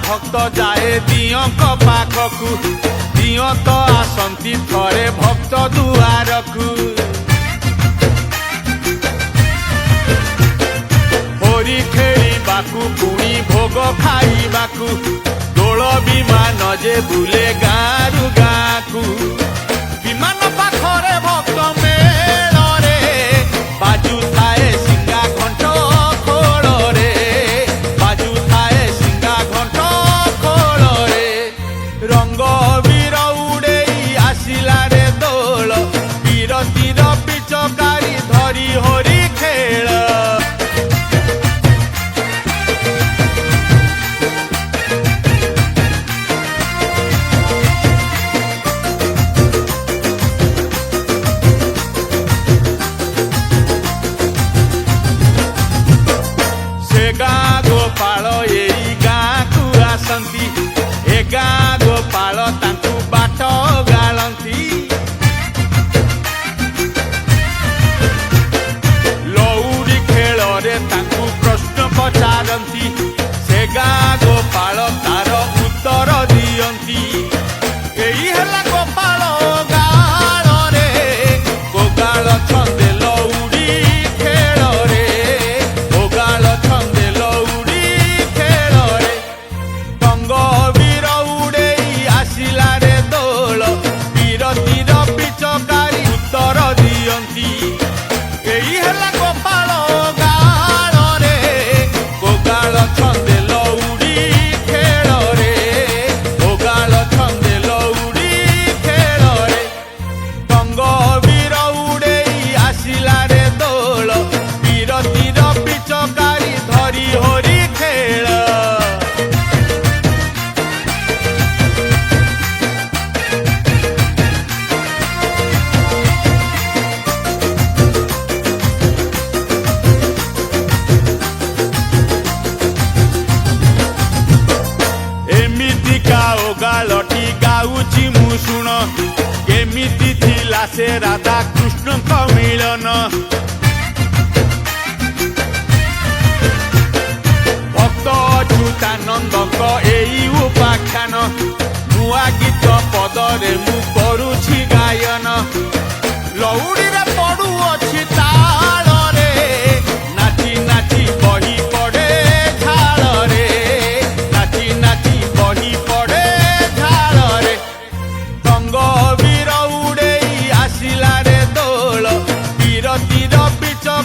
भक्त जाए दियंक पाखकु दिय तो आसंती थरे भक्त दुआरकु होरी खेलिबाकु पुणी भोग खाइबाकु दोल विमान जे बुले गारु गाकु विमान पाखरे भक्त मेलरे बाजू थाए सिंगा घंट खोलरे बाजू थाए सिंगा घंट खोलरे रंग वीर उड़ेई आसिला रे दोल बीरतीर पिचकारी धरी होरी खेल गाँ गोपाल यही गाँ को आसंती ए गाँ गोपाल तांकु बाट गालंती लौरी खेल रे तांकु प्रश्न पचारती से गाँ गोपाल तार उत्तर दियंती एही हला गोपाल गाल रे गोगाल छंदे लौरी खेल रे गोगाल छंदे पिचकारी उत्तर दियंती एही हला गोपाल गाल रे गोगाल छंदे लौड़ी खेल रे गोगाल छंदे लौड़ी खेल रे टंग वीर उड़ेई आसिला रे दोल बीरतीर पिचकारी धरी होरी खेल गालटी गाउची मु शुण केमिति थिला से राधा कृष्ण का मिलन भक्त अच्युतानंद एई उपाख्यान नुआ गीत पदरे मु करुछि